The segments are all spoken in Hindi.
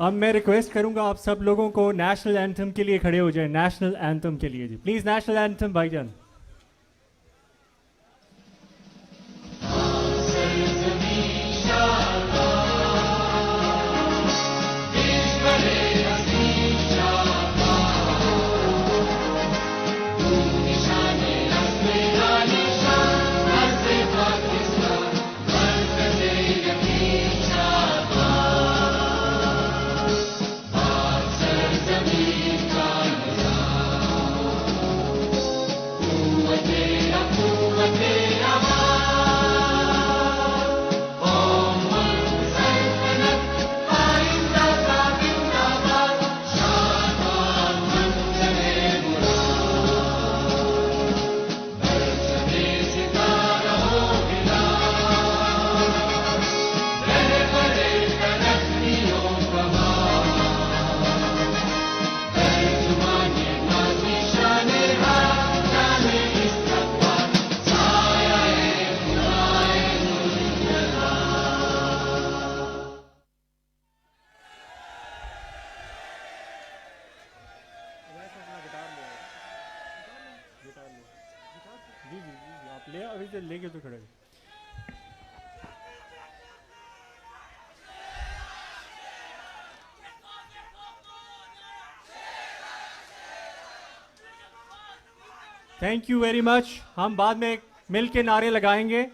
अब मैं रिक्वेस्ट करूंगा आप सब लोगों को नेशनल एंथम के लिए खड़े हो जाएं। नेशनल एंथम के लिए जी प्लीज, नेशनल एंथम भाईजान। जी जी जी आप ले अभी से लेके तो खड़े। Thank you very much. हम बाद में मिल के नारे लगाएंगे।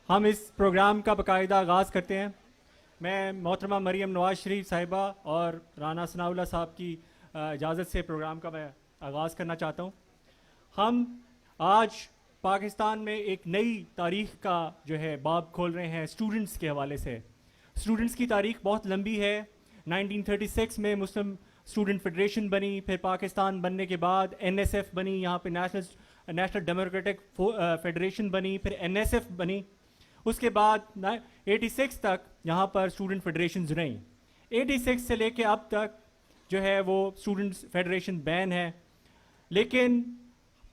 हम इस प्रोग्राम का बाकायदा आगाज़ करते हैं। मैं मोहतरमा मरियम नवाज शरीफ साहिबा और राना सनाउल्लाह साहब की इजाज़त से प्रोग्राम का मैं आगाज़ करना चाहता हूँ। हम आज पाकिस्तान में एक नई तारीख का जो है बाब खोल रहे हैं स्टूडेंट्स के हवाले से। स्टूडेंट्स की तारीख बहुत लंबी है। 1936 में मुस्लिम स्टूडेंट फेडरेशन बनी, फिर पाकिस्तान बनने के बाद एनएसएफ बनी, यहाँ पे नेशनल डेमोक्रेटिक फेडरेशन बनी, फिर एनएसएफ बनी। उसके बाद 86 तक यहाँ पर स्टूडेंट फेडरेशंस रहीं। 86 से लेके अब तक जो है वो स्टूडेंट्स फेडरेशन बैन है। लेकिन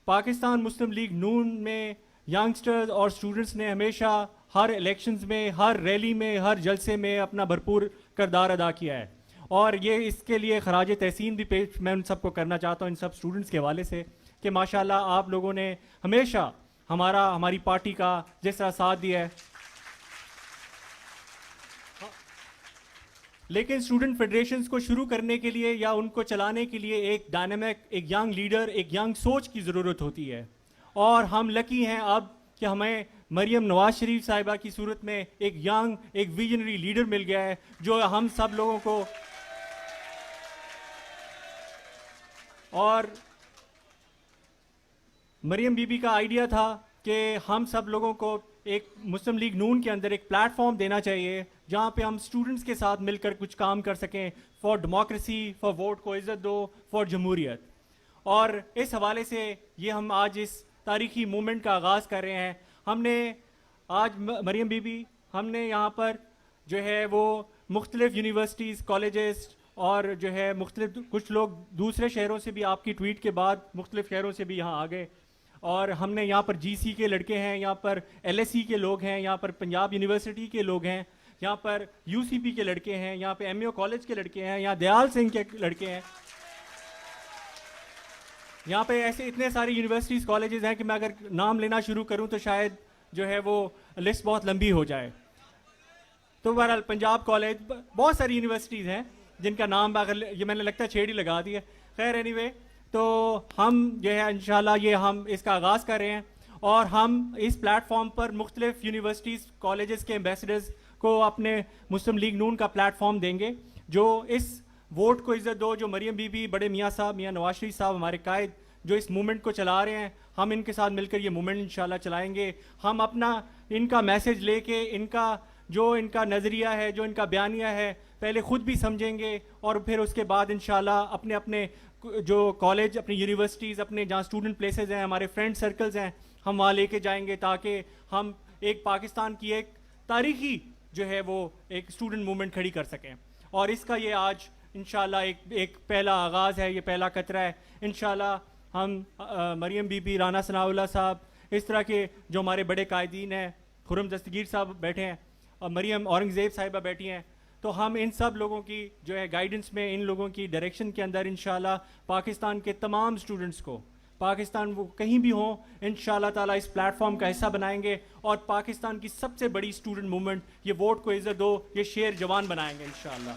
पाकिस्तान मुस्लिम लीग नून में यंगस्टर्स और स्टूडेंट्स ने हमेशा हर इलेक्शंस में, हर रैली में, हर जलसे में अपना भरपूर किरदार अदा किया है। और ये इसके लिए खराज तहसीन भी पेश मैं उन सबको करना चाहता हूँ, इन सब स्टूडेंट्स के हवाले से, कि माशाल्लाह आप लोगों ने हमेशा हमारी पार्टी का जिस तरह साथ दिया है। लेकिन स्टूडेंट फेडरेशंस को शुरू करने के लिए या उनको चलाने के लिए एक डायनामिक, एक यंग लीडर, एक यंग सोच की ज़रूरत होती है। और हम लकी हैं अब कि हमें मरियम नवाज शरीफ साहिबा की सूरत में एक यंग, एक विजनरी लीडर मिल गया है जो हम सब लोगों को, और मरियम बीबी का आइडिया था कि हम सब लोगों को एक मुस्लिम लीग नून के अंदर एक प्लेटफॉर्म देना चाहिए जहाँ पे हम स्टूडेंट्स के साथ मिलकर कुछ काम कर सकें फॉर डेमोक्रेसी, फॉर वोट को इज़्ज़त दो, फॉर जमहूरियत। और इस हवाले से ये हम आज इस तारीखी मूवमेंट का आगाज़ कर रहे हैं। हमने आज मरियम बीबी, हमने यहाँ पर जो है वो मुख्तलिफ यूनिवर्सिटीज़, कॉलेजेस और जो है मुख्तलिफ, कुछ लोग दूसरे शहरों से भी आपकी ट्वीट के बाद मुख्तलिफ शहरों से भी यहाँ आ गए। और हमने यहाँ पर जीसी के लड़के हैं, यहाँ पर एलएसई के लोग हैं, यहाँ पर पंजाब यूनिवर्सिटी के लोग हैं, यहाँ पर यूसीपी के लड़के हैं, यहाँ पे एमएओ कॉलेज के लड़के हैं, यहाँ दयाल सिंह के लड़के हैं। यहाँ पे ऐसे इतने सारे यूनिवर्सिटीज़, कॉलेजेस हैं कि मैं अगर नाम लेना शुरू करूँ तो शायद जो है वो लिस्ट बहुत लंबी हो जाए। तो बहरहाल पंजाब कॉलेज, बहुत सारी यूनिवर्सिटीज़ हैं जिनका नाम अगर ये मैंने लगता है छेड़ ही लगा दिया। खैर एनीवे, तो हम जो है इंशाल्लाह ये हम इसका आगाज़ कर रहे हैं और हम इस प्लेटफॉर्म पर मुख्तलिफ यूनिवर्सिटीज़, कॉलेजेस के एम्बेसडर्स को अपने मुस्लिम लीग नून का प्लेटफॉर्म देंगे जो इस वोट को इज़्ज़त दो, जो मरियम बीबी, बड़े मियाँ साहब, मियाँ नवाज शरीफ साहब हमारे कायद जो इस मूवमेंट को चला रहे हैं, हम इनके साथ मिलकर ये मूवमेंट इंशाल्लाह चलाएंगे। हम अपना इनका मैसेज लेके, इनका नज़रिया है, जो इनका बयानिया है, पहले ख़ुद भी समझेंगे और फिर उसके बाद इंशाल्लाह अपने अपने जो कॉलेज, अपनी यूनिवर्सिटीज़, अपने जहाँ स्टूडेंट प्लेसेस हैं, हमारे फ्रेंड सर्कल्स हैं, हम वहाँ लेके जाएंगे ताकि हम एक पाकिस्तान की एक तारीखी जो है वो एक स्टूडेंट मूवमेंट खड़ी कर सकें। और इसका ये आज इंशाल्लाह एक पहला आगाज़ है, ये पहला कतरा है। इंशाल्लाह हम मरियम बीबी, राना सनाउल्लाह साहब, इस तरह के जो हमारे बड़े कायदीन हैं, खुरम दस्तगीर साहब बैठे हैं और मरियम औरंगज़ेब साहिबा बैठी हैं, तो हम इन सब लोगों की जो है गाइडेंस में, इन लोगों की डायरेक्शन के अंदर इंशाल्लाह पाकिस्तान के तमाम स्टूडेंट्स को, पाकिस्तान वो कहीं भी हों, इंशाल्लाह ताला इस प्लेटफॉर्म का हिस्सा बनाएंगे और पाकिस्तान की सबसे बड़ी स्टूडेंट मूवमेंट, ये वोट को इज़्ज़त दो, ये शेर जवान बनाएंगे इंशाल्लाह।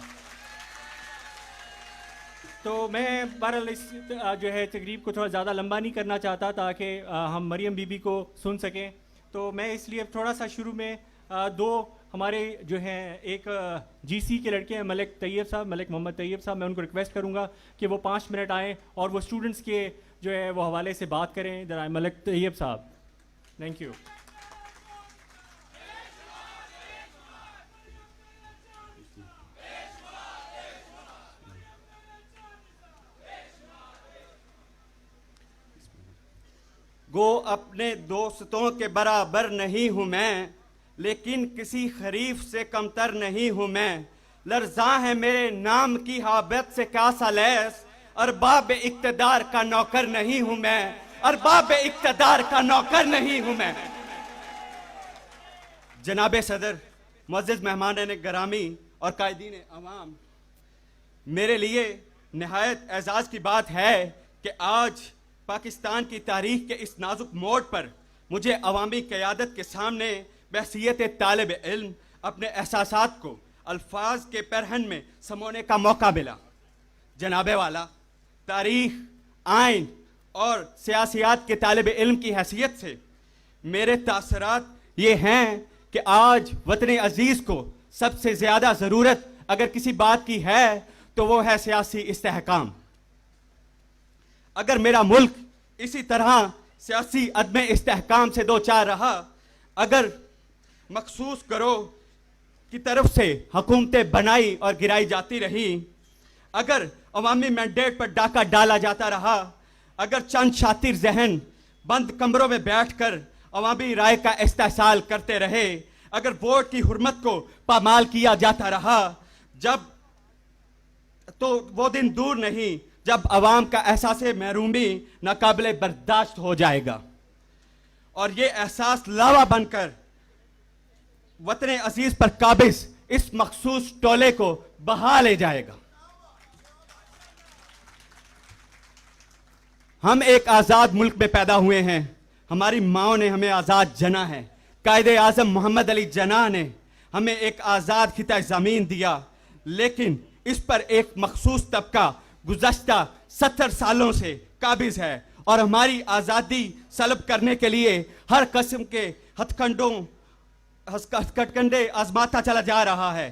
तो मैं बहरहाल इस जो है तकरीब को थोड़ा ज़्यादा लंबा नहीं करना चाहता ताकि हम मरियम बीबी को सुन सकें। तो मैं इसलिए थोड़ा सा शुरू में दो हमारे जो हैं एक जीसी के लड़के हैं मलिक तैयब साहब, मलिक मोहम्मद तैयब साहब, मैं उनको रिक्वेस्ट करूंगा कि वो 5 मिनट आएँ और वो स्टूडेंट्स के जो है वो हवाले से बात करें। इधर आए मलिक तैयब साहब। Thank you. गो अपने दोस्तों के बराबर नहीं हूँ मैं, लेकिन किसी खरीफ से कमतर नहीं हूँ मैं। लर्जा है मेरे नाम की हाबत से क्या सलैस, अरबाब इक्तदार का नौकर नहीं हूँ मैं, अरबाब इक्तदार का नौकर नहीं हूँ मैं। जनाबे सदर, मुअज़्ज़िज़ मेहमान गिरामी और कायदीन अवाम, मेरे लिए निहायत एजाज की बात है कि आज पाकिस्तान की तारीख के इस नाजुक मोड़ पर मुझे अवामी क़यादत के सामने बहसीयत तालिब इल्म अपने एहसासात को अल्फाज के परहन में समोने का मौका मिला। जनाबे वाला, तारीख, आइन और सियासियात के तालिब इल्म की हैसियत से मेरे तासरात ये हैं कि आज वतन अजीज़ को सबसे ज़्यादा ज़रूरत अगर किसी बात की है तो वो है सियासी इस्तेहकाम। अगर मेरा मुल्क इसी तरह सियासी अदम इस्तेहकाम से दो चार रहा, अगर मखसूस करो की तरफ से हुकूमतें बनाई और गिराई जाती रही, अगर अवामी मैंडेट पर डाका डाला जाता रहा, अगर चंद शातिर जहन बंद कमरों में बैठकर अवामी राय का इस्तेहसाल करते रहे, अगर वोट की हुर्मत को पामाल किया जाता रहा, जब तो वो दिन दूर नहीं जब अवाम का एहसास महरूमी नाकाबिले बर्दाश्त हो जाएगा और ये एहसास लावा बनकर वतन अजीज पर काबिज इस मखसूस टोले को बहा ले जाएगा। हम एक आजाद मुल्क में पैदा हुए हैं, हमारी माओ ने हमें आजाद जना है। कायदे आजम मोहम्मद अली जना ने हमें एक आजाद खिता जमीन दिया, लेकिन इस पर एक मखसूस तबका गुज़श्ता 70 सालों से काबिज है और हमारी आज़ादी सलब करने के लिए हर किस्म के हथकंडे आजमाता चला जा रहा है।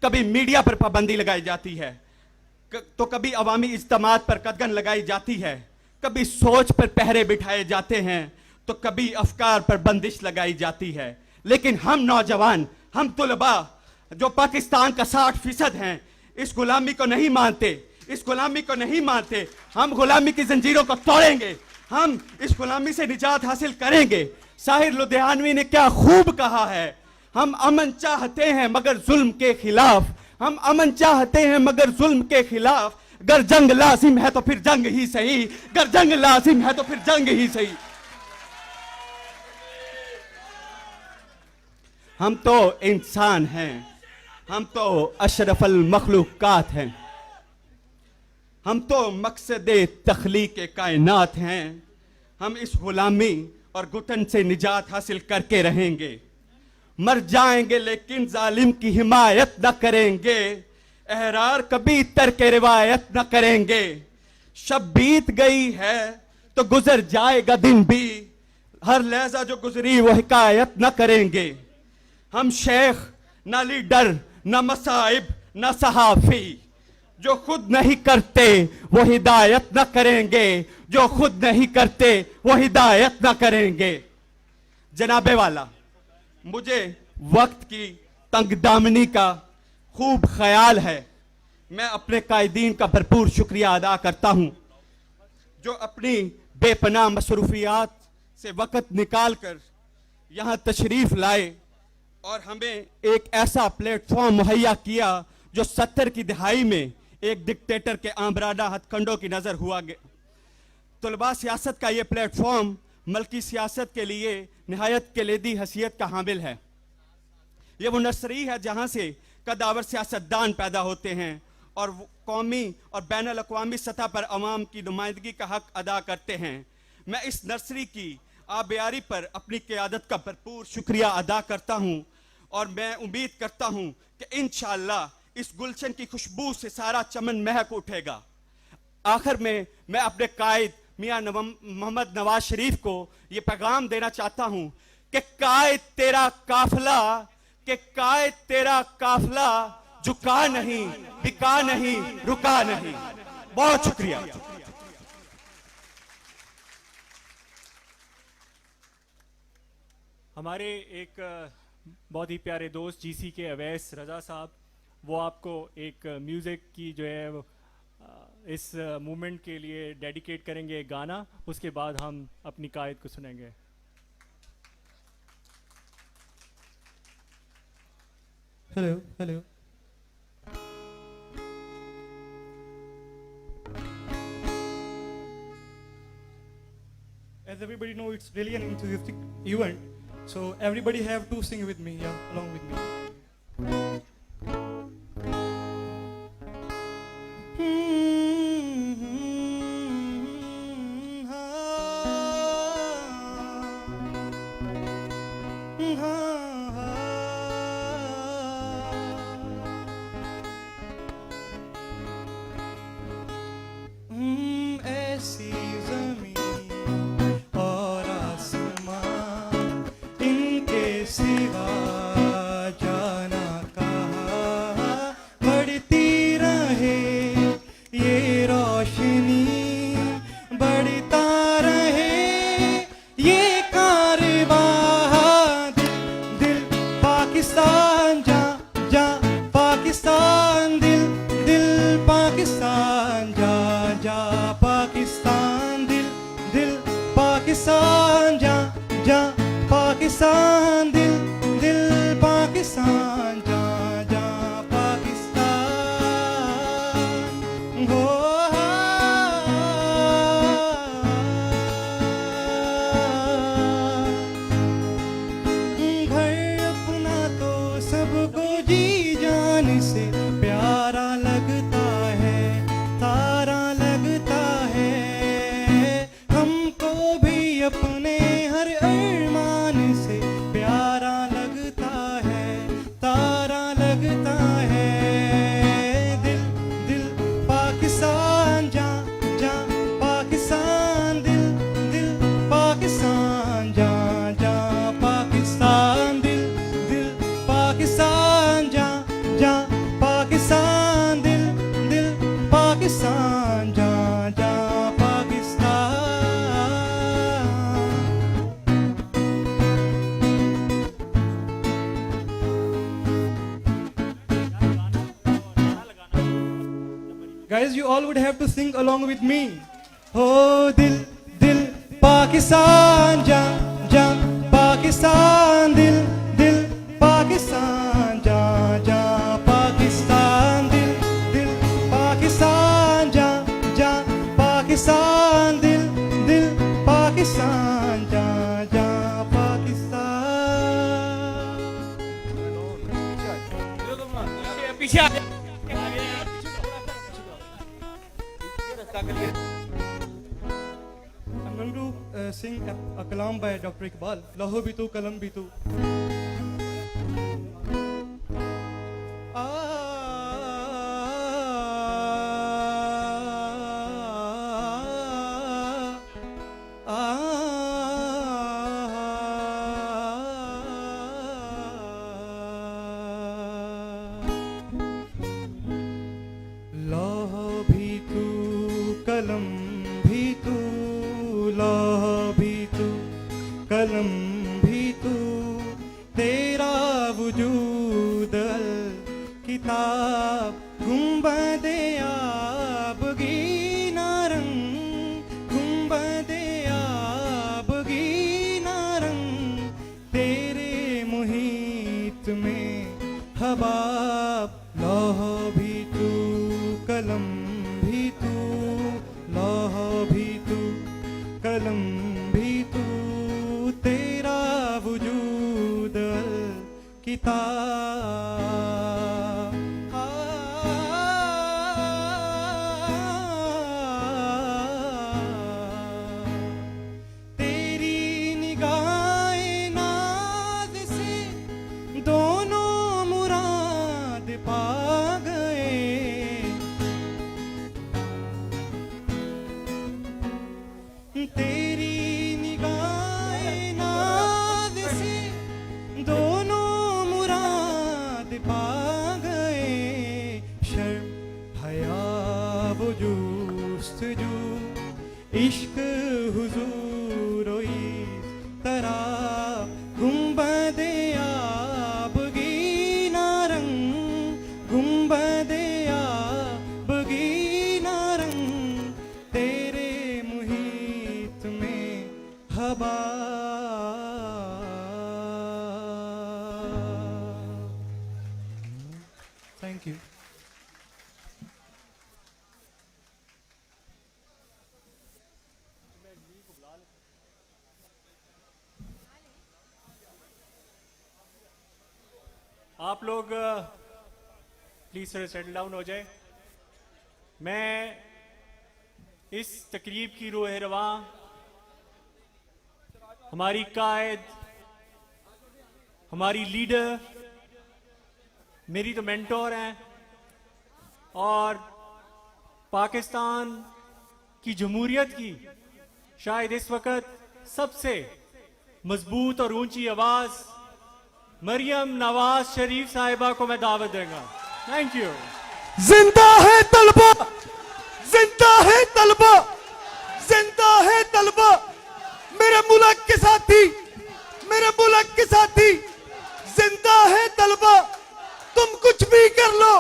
कभी मीडिया पर पाबंदी लगाई जाती है, तो कभी अवामी इज्तिमात पर कदगन लगाई जाती है, कभी सोच पर पहरे बिठाए जाते हैं, तो कभी अफकार पर बंदिश लगाई जाती है। लेकिन हम नौजवान, हम तुलबा जो पाकिस्तान का 60% हैं, इस गुलामी को नहीं मानते, इस गुलामी को नहीं मानते। हम गुलामी की जंजीरों को तोड़ेंगे, हम इस गुलामी से निजात हासिल करेंगे। साहिर लुधियानवी ने क्या खूब कहा है, हम अमन चाहते हैं मगर जुल्म के खिलाफ, हम अमन चाहते हैं मगर जुल्म के खिलाफ। अगर जंग लाजिम है तो फिर जंग ही सही, अगर जंग लाजिम है तो फिर जंग ही सही। हम तो इंसान हैं, हम तो अशरफल मखलूकात हैं, हम तो मकसदे तख्लीक कायनात हैं। हम इस गुलामी और घुटन से निजात हासिल करके रहेंगे, मर जाएंगे लेकिन जालिम की हिमायत न करेंगे, एहरार कभी तर्क रिवायत न करेंगे। शब बीत गई है तो गुजर जाएगा दिन भी, हर लहजा जो गुजरी वो हिकायत न करेंगे। हम शेख न लीडर न मसाइब न सहाफी, जो खुद नहीं करते वो हिदायत न करेंगे, जो खुद नहीं करते वो हिदायत न करेंगे। जनाबे वाला, मुझे वक्त की तंगदामनी का खूब ख्याल है। मैं अपने कायदीन का भरपूर शुक्रिया अदा करता हूं जो अपनी बेपनाह मसरूफियात से वक्त निकाल कर यहां तशरीफ लाए और हमें एक ऐसा प्लेटफॉर्म मुहैया किया जो 70 की दहाई में एक डिक्टेटर के आमराना हथकंडों की नजर हुआ गया। तुलबा सियासत का ये प्लेटफॉर्म मल्की सियासत के लिए निहायत कलीदी हैसियत का हामिल है। ये वो नर्सरी है जहां से कदावर सियासतदान पैदा होते हैं और वो कौमी और बैन अल-अक़वामी सतह पर अवाम की नुमाइंदगी का हक अदा करते हैं। मैं इस नर्सरी की आबियारी पर अपनी क़यादत का भरपूर शुक्रिया अदा करता हूँ और मैं उम्मीद करता हूँ कि इंशाअल्लाह इस गुलशन की खुशबू से सारा चमन महक उठेगा। आखिर में मैं अपने कायद मियाँ मोहम्मद नवाज शरीफ को ये पैगाम देना चाहता हूँ कि कायद तेरा काफिला झुका नहीं, बिका नहीं, रुका नहीं। बहुत शुक्रिया। हमारे एक बहुत ही प्यारे दोस्त जीसी के अवैस रज़ा साहब, वो आपको एक म्यूज़िक की जो है इस मूवमेंट के लिए डेडिकेट करेंगे एक गाना, उसके बाद हम अपनी कायद को सुनेंगे। Hello hello. As everybody know, it's really an enthusiastic event, so everybody have to sing with me, yeah, along with me. ऐसी ज़मीन और आसमां, इनके सिवा जाना कहाँ, बढ़ती रहे ये रोशनी, बढ़ता रहे ये कारवां। दिल पाकिस्तान जा जा पाकिस्तान, दिल दिल पाकिस्तान जा जा पाकिस्तान, दिल दिल पाकिस्तान जा जा पाकिस्तान, दिल दिल पाकिस्तान जा जा पाकिस्तान। हो घर अपना तो सबको जी जान से प्यारा लगता है, तारा लगता है। हमको भी अपने हर अरमान से प्यारा लगता है, तारा लगता है। दिल दिल पाकिस्तान जा जा पाकिस्तान, दिल दिल पाकिस्तान जा जा पाकिस्तान, दिल दिल पाकिस्तान जा जा पाकिस्तान, दिल दिल पाकिस्तान जा जा Pakistan. Guys, you all would have to sing along with me. Oh, दिल दिल पाकिस्तान जा जा पाकिस्तान, दिल दिल पाकिस्तान जा जा पाकिस्तान, दिल दिल पाकिस्तान जा जा पाकिस्तान, दिल दिल पाकिस्तान जा जा पाकिस्तान। पीछे आ जा। I'm going to sing a kalam by Dr. Iqbal. Laho bhi tu, kalam bhi tu. लौह भी तू, कलम भी तू, लौह भी तू, कलम भी तू, तेरा वजूद अल किताब, गुंबदे आबगी नारंग, गुंबदे आबगी नारंग, तेरे मुहीत में हबाब। लौह भी तू, कलम भी तू, लौह भी तू, कलम भी तू, तेरा वजूद अल किताब। पा गए। तेरी निगाहे नाज़ से दोनों मुराद पा गए। शर्म हया वो जुस्तजू इश्क हुजूर इस तरह गुंबदे आबगीना रंग, गुंबदे आबगीना रंग तेरे मुहीत में हवा। Thank you. आप लोग प्लीज थोड़े सेटल डाउन हो जाए। मैं इस तकरीब की रूह रवां हमारी कायद, हमारी लीडर, मेरी तो मेंटोर हैं और पाकिस्तान की जमहूरियत की शायद इस वक्त सबसे मजबूत और ऊंची आवाज मरियम नवाज शरीफ साहिबा को मैं दावत दूंगा। Thank you. जिंदा है तलबा, जिंदा है तलबा, जिंदा है तलबा। मेरे मुल्क के साथी, मेरे मुल्क के साथी, जिंदा है तलबा। तुम कुछ भी कर लो,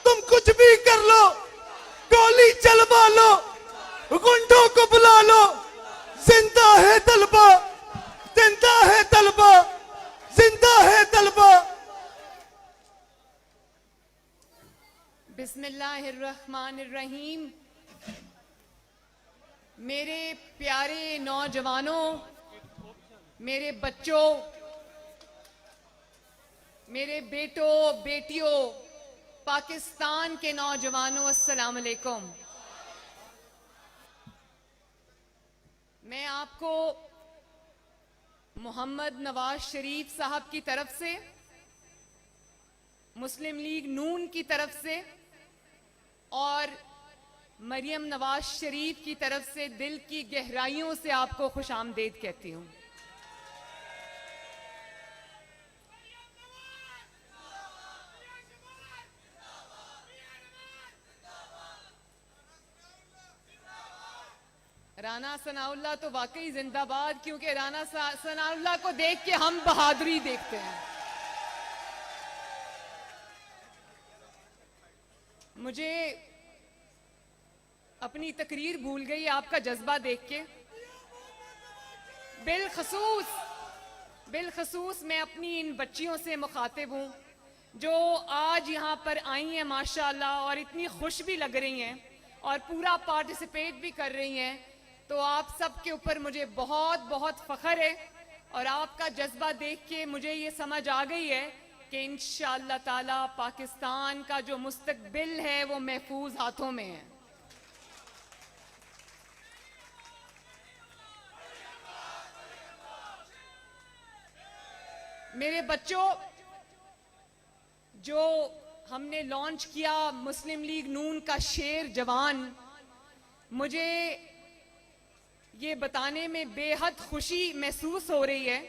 तुम कुछ भी कर लो, गोली चलवा लो, गुंडों को बुला लो, जिंदा है तलबा, जिंदा है तलबा, जिंदा है तलबा। बिस्मिल्लाहिर्रहमानिर्रहीम। मेरे प्यारे नौजवानों, मेरे बच्चों, मेरे बेटों बेटियों, पाकिस्तान के नौजवानों, अस्सलाम वालेकुम। मैं आपको मोहम्मद नवाज शरीफ साहब की तरफ से, मुस्लिम लीग नून की तरफ से और मरियम नवाज शरीफ की तरफ से दिल की गहराइयों से आपको खुशामदीद कहती हूं। राना सनाउल्लाह तो वाकई जिंदाबाद, क्योंकि राना सनाउल्लाह को देख के हम बहादुरी देखते हैं। मुझे अपनी तकरीर भूल गई आपका जज्बा देख के। बिलखसूस मैं अपनी इन बच्चियों से मुखातिब हूं जो आज यहां पर आई हैं माशाअल्लाह, और इतनी खुश भी लग रही हैं और पूरा पार्टिसिपेट भी कर रही हैं। तो आप सब के ऊपर मुझे बहुत बहुत फख्र है और आपका जज्बा देख के मुझे ये समझ आ गई है कि इंशाअल्लाह ताला पाकिस्तान का जो मुस्तकबिल है वो महफूज हाथों में है। मेरे बच्चों, जो हमने लॉन्च किया मुस्लिम लीग नून का शेर जवान, मुझे ये बताने में बेहद खुशी महसूस हो रही है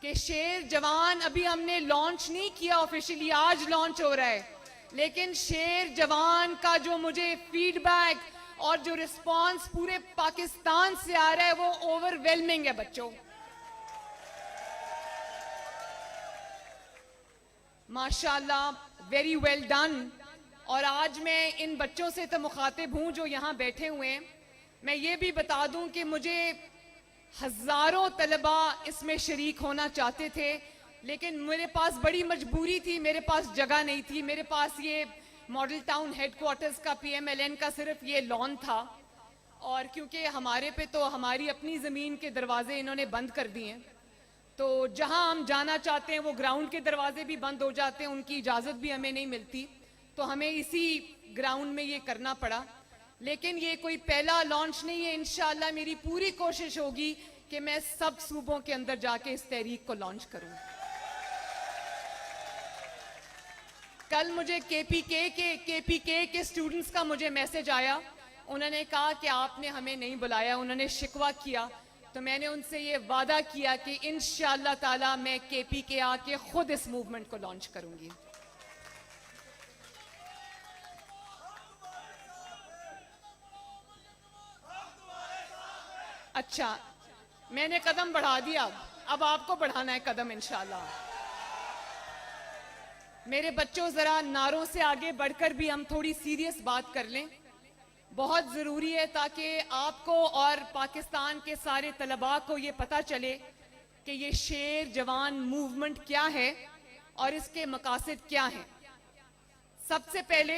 कि शेर जवान अभी हमने लॉन्च नहीं किया ऑफिशियली, आज लॉन्च हो रहा है, लेकिन शेर जवान का जो मुझे फीडबैक और जो रिस्पांस पूरे पाकिस्तान से आ रहा है वो ओवरवेलमिंग है बच्चों। माशाल्लाह, वेरी वेल डन। और आज मैं इन बच्चों से तो मुखातिब हूं जो यहां बैठे हुए हैं। मैं ये भी बता दूं कि मुझे हजारों तलबा इसमें शरीक होना चाहते थे, लेकिन मेरे पास बड़ी मजबूरी थी, मेरे पास जगह नहीं थी। मेरे पास ये मॉडल टाउन हेडक्वार्टर्स का PMLN का सिर्फ ये लॉन था, और क्योंकि हमारे पे तो हमारी अपनी ज़मीन के दरवाजे इन्होंने बंद कर दिए हैं, तो जहां हम जाना चाहते हैं वो ग्राउंड के दरवाजे भी बंद हो जाते हैं, उनकी इजाज़त भी हमें नहीं मिलती, तो हमें इसी ग्राउंड में ये करना पड़ा। लेकिन ये कोई पहला लॉन्च नहीं है। इंशाअल्लाह मेरी पूरी कोशिश होगी कि मैं सब सूबों के अंदर जाके इस तहरीक को लॉन्च करूं। कल मुझे केपीके के स्टूडेंट्स का मुझे मैसेज आया, उन्होंने कहा कि आपने हमें नहीं बुलाया, उन्होंने शिकवा किया। तो मैंने उनसे ये वादा किया कि इंशाअल्लाह ताला मैं केपीके आके खुद इस मूवमेंट को लॉन्च करूंगी। अच्छा, मैंने कदम बढ़ा दिया, अब आपको बढ़ाना है कदम इंशाअल्लाह। मेरे बच्चों, जरा नारों से आगे बढ़कर भी हम थोड़ी सीरियस बात कर लें, बहुत जरूरी है, ताकि आपको और पाकिस्तान के सारे तलबा को ये पता चले कि ये शेर जवान मूवमेंट क्या है और इसके मकासद क्या हैं। सबसे पहले,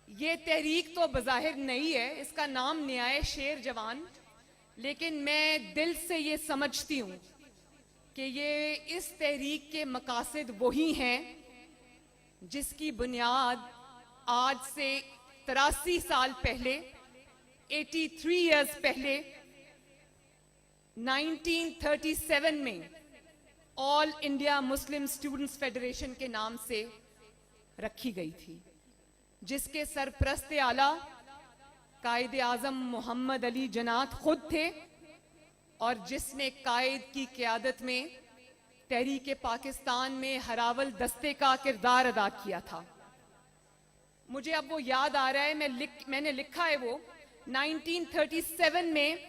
ये तहरीक तो बज़ाहिर नई है, इसका नाम नया है शेर जवान, लेकिन मैं दिल से ये समझती हूं कि ये इस तहरीक के मकासद वही हैं जिसकी बुनियाद आज से 83 साल पहले, 83 इयर्स पहले, 1937 में all India Muslim students federation के नाम से रखी गई थी, जिसके सरप्रस्त आला कायद आजम मोहम्मद अली जनात खुद थे और जिसने कायद की क़यादत में तहरीक पाकिस्तान में हरावल दस्ते का किरदार अदा किया था। मुझे अब वो याद आ रहा है, मैंने लिखा है वो 1937 में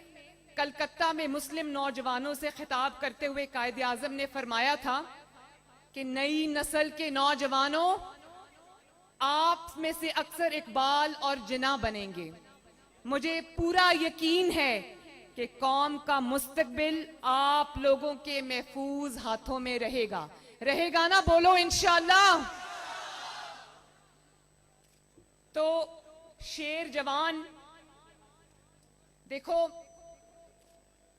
कलकत्ता में मुस्लिम नौजवानों से खिताब करते हुए कायद आजम ने फरमाया था कि नई नस्ल के नौजवानों, आप में से अक्सर इकबाल और जिना बनेंगे। मुझे पूरा यकीन है कि कौम का मुस्तकबिल आप लोगों के महफूज हाथों में रहेगा। रहेगा ना? बोलो इंशाअल्लाह। तो शेर जवान, देखो,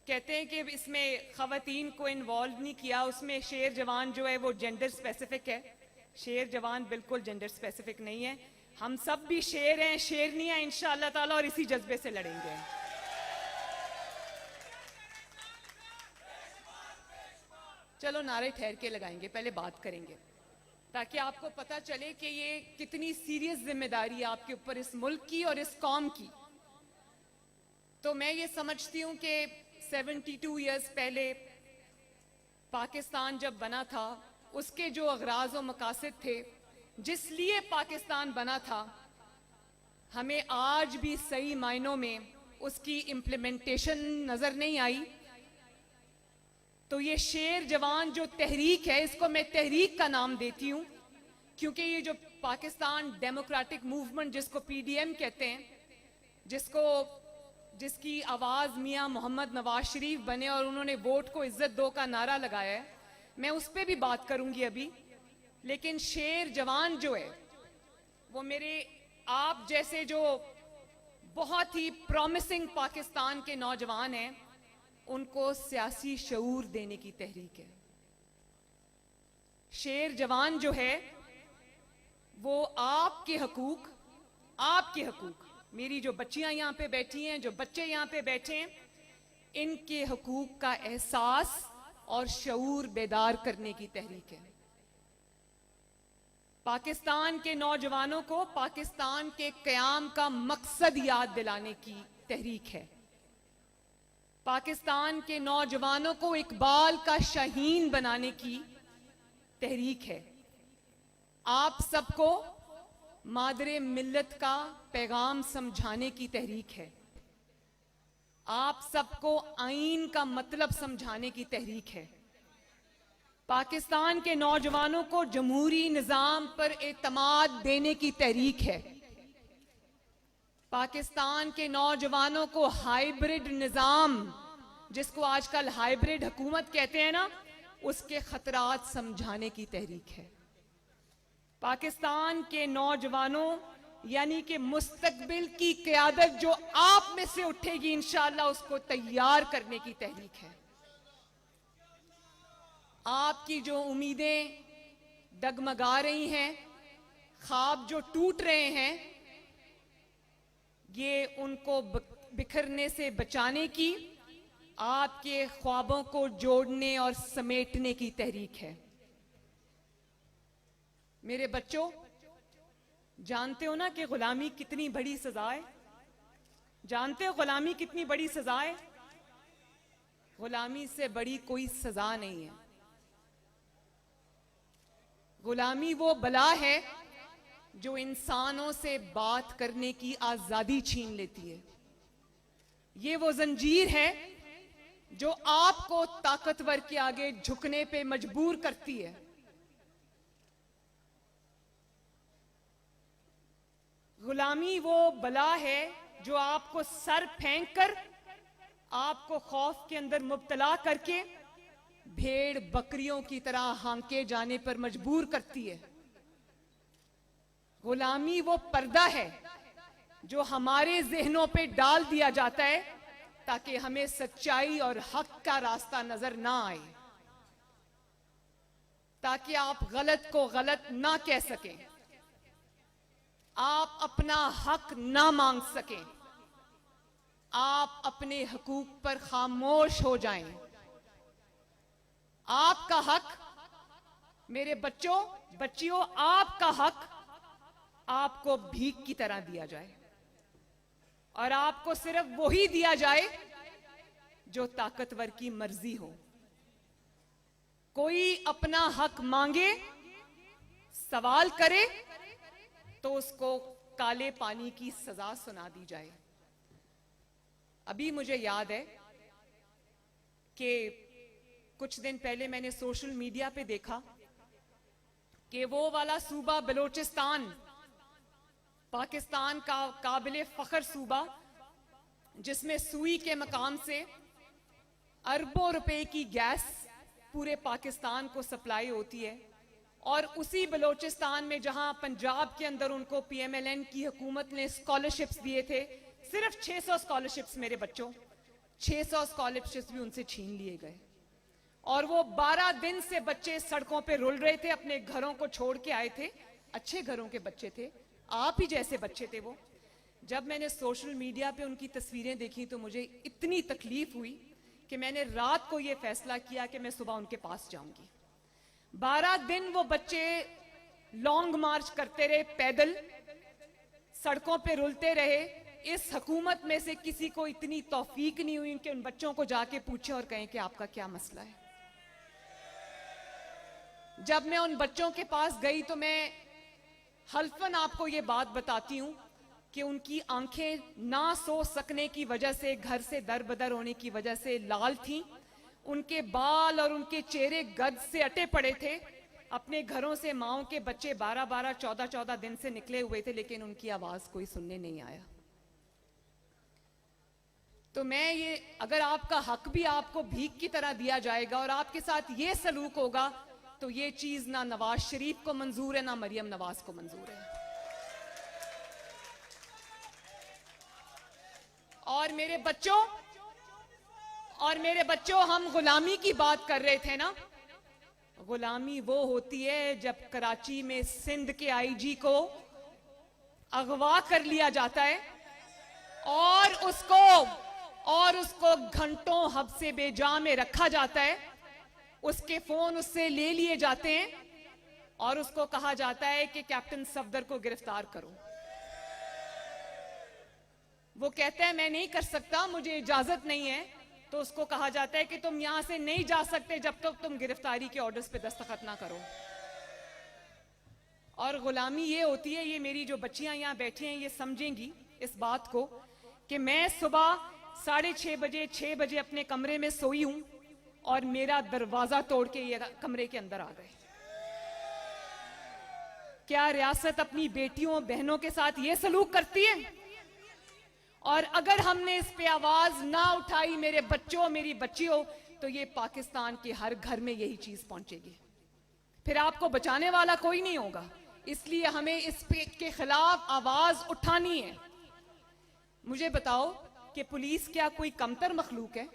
कहते हैं कि इसमें खवातीन को इन्वॉल्व नहीं किया, उसमें शेर जवान जो है वो जेंडर स्पेसिफिक है। शेर जवान बिल्कुल जेंडर स्पेसिफिक नहीं है, हम सब भी शेर हैं, शेरनी हैं इंशाअल्लाह ताला, और इसी जज्बे से लड़ेंगे। चलो नारे ठहर के लगाएंगे, पहले बात करेंगे ताकि आपको पता चले कि ये कितनी सीरियस जिम्मेदारी है आपके ऊपर, इस मुल्क की और इस कौम की। तो मैं ये समझती हूं कि 72 इयर्स पहले पाकिस्तान जब बना था, उसके जो अगराज और मकासद थे, जिस लिए पाकिस्तान बना था, हमें आज भी सही मायनों में उसकी इम्प्लीमेंटेशन नजर नहीं आई। तो ये शेर जवान जो तहरीक है, इसको मैं तहरीक का नाम देती हूं, क्योंकि ये जो पाकिस्तान डेमोक्रेटिक मूवमेंट, जिसको पीडीएम कहते हैं, जिसकी आवाज मियां मोहम्मद नवाज शरीफ बने और उन्होंने वोट को इज्जत दो का नारा लगाया है, मैं उस पर भी बात करूंगी अभी। लेकिन शेर जवान जो है वो मेरे आप जैसे जो बहुत ही प्रॉमिसिंग पाकिस्तान के नौजवान हैं, उनको सियासी शऊर देने की तहरीक है। शेर जवान जो है वो आपके हकूक, मेरी जो बच्चियां यहां पे बैठी हैं, जो बच्चे यहां पे बैठे हैं, इनके हकूक का एहसास और शऊर बेदार करने की तहरीक है। पाकिस्तान के नौजवानों को पाकिस्तान के क़याम का मकसद याद दिलाने की तहरीक है। पाकिस्तान के नौजवानों को इकबाल का शाहीन बनाने की तहरीक है। आप सबको मादरे मिल्लत का पैगाम समझाने की तहरीक है। आप सबको आईन का मतलब समझाने की तहरीक है। पाकिस्तान के नौजवानों को जमहूरी निजाम पर एतमाद देने की तहरीक है। पाकिस्तान के नौजवानों को हाइब्रिड निजाम, जिसको आजकल हाइब्रिड हुकूमत कहते हैं ना, उसके खतरात समझाने की तहरीक है। पाकिस्तान के नौजवानों यानी कि मुस्तकबिल की क़यादत जो आप में से उठेगी इंशाअल्लाह, उसको तैयार करने की तहरीक है। आपकी जो उम्मीदें डगमगा रही हैं, ख्वाब जो टूट रहे हैं, ये उनको बिखरने से बचाने की, आपके ख्वाबों को जोड़ने और समेटने की तहरीक है। मेरे बच्चों, जानते हो ना कि गुलामी कितनी बड़ी सजा है? जानते हो गुलामी कितनी बड़ी सजा है? गुलामी से बड़ी कोई सजा नहीं है। गुलामी वो बला है जो इंसानों से बात करने की आजादी छीन लेती है। ये वो जंजीर है जो आपको ताकतवर के आगे झुकने पे मजबूर करती है। गुलामी वो बला है जो आपको सर फेंक कर, आपको खौफ के अंदर मुब्तला करके भेड़ बकरियों की तरह हांके जाने पर मजबूर करती है। गुलामी वो पर्दा है जो हमारे जहनों पे डाल दिया जाता है ताकि हमें सच्चाई और हक का रास्ता नजर ना आए, ताकि आप गलत को गलत ना कह सकें, आप अपना हक ना मांग सकें, आप अपने हकूक पर खामोश हो जाएं। आपका हक, मेरे बच्चों बच्चियों, आपका हक आपको भीख की तरह दिया जाए, और आपको सिर्फ वही दिया जाए जो ताकतवर की मर्जी हो। कोई अपना हक मांगे, सवाल करे, तो उसको काले पानी की सजा सुना दी जाए। अभी मुझे याद है कि कुछ दिन पहले मैंने सोशल मीडिया पे देखा कि वो वाला सूबा बलोचिस्तान, पाकिस्तान का काबिले फख्र सूबा, जिसमें सुई के मकाम से अरबों रुपए की गैस पूरे पाकिस्तान को सप्लाई होती है, और उसी बलोचिस्तान में जहां पंजाब के अंदर उनको पीएमएलएन की हुकूमत ने स्कॉलरशिप्स दिए थे, सिर्फ 600 स्कॉलरशिप्स मेरे बच्चों, 600 स्कॉलरशिप्स भी उनसे छीन लिए गए। और वो 12 दिन से बच्चे सड़कों पे रुल रहे थे, अपने घरों को छोड़ के आए थे, अच्छे घरों के बच्चे थे, आप ही जैसे बच्चे थे वो। जब मैंने सोशल मीडिया पे उनकी तस्वीरें देखी तो मुझे इतनी तकलीफ हुई कि मैंने रात को ये फैसला किया कि मैं सुबह उनके पास जाऊंगी। 12 दिन वो बच्चे लॉन्ग मार्च करते रहे, पैदल सड़कों पे रुलते रहे। इस हुकूमत में से किसी को इतनी तौफीक नहीं हुई कि उन बच्चों को जाके पूछे और कहें कि आपका क्या मसला है। जब मैं उन बच्चों के पास गई तो मैं हल्फन आपको ये बात बताती हूं कि उनकी आंखें ना सो सकने की वजह से, घर से दर बदर होने की वजह से लाल थीं, उनके बाल और उनके चेहरे गद से अटे पड़े थे। अपने घरों से माओं के बच्चे 12-12, 14-14 दिन से निकले हुए थे, लेकिन उनकी आवाज कोई सुनने नहीं आया। तो मैं ये, अगर आपका हक भी आपको भीख की तरह दिया जाएगा और आपके साथ ये सलूक होगा, तो ये चीज ना नवाज शरीफ को मंजूर है, ना मरियम नवाज को मंजूर है। और मेरे बच्चों, हम गुलामी की बात कर रहे थे ना। गुलामी वो होती है जब कराची में सिंध के आईजी को अगवा कर लिया जाता है और उसको घंटों हब्से बेजा में रखा जाता है, उसके फोन उससे ले लिए जाते हैं और उसको कहा जाता है कि कैप्टन सफदर को गिरफ्तार करो। वो कहता है मैं नहीं कर सकता, मुझे इजाजत नहीं है। तो उसको कहा जाता है कि तुम यहां से नहीं जा सकते जब तक तुम गिरफ्तारी के ऑर्डर्स पे दस्तखत ना करो। और गुलामी ये होती है, ये मेरी जो बच्चियां यहां बैठी हैं ये समझेंगी इस बात को, कि मैं सुबह 6:30 बजे 6 बजे अपने कमरे में सोई हूं और मेरा दरवाजा तोड़ के ये कमरे के अंदर आ गए। क्या रियासत अपनी बेटियों बहनों के साथ ये सलूक करती है? और अगर हमने इस पे आवाज ना उठाई मेरे बच्चों, मेरी बच्चियों, तो ये पाकिस्तान के हर घर में यही चीज पहुंचेगी, फिर आपको बचाने वाला कोई नहीं होगा। इसलिए हमें इस पे के खिलाफ आवाज उठानी है। मुझे बताओ कि पुलिस क्या कोई कमतर मखलूक है?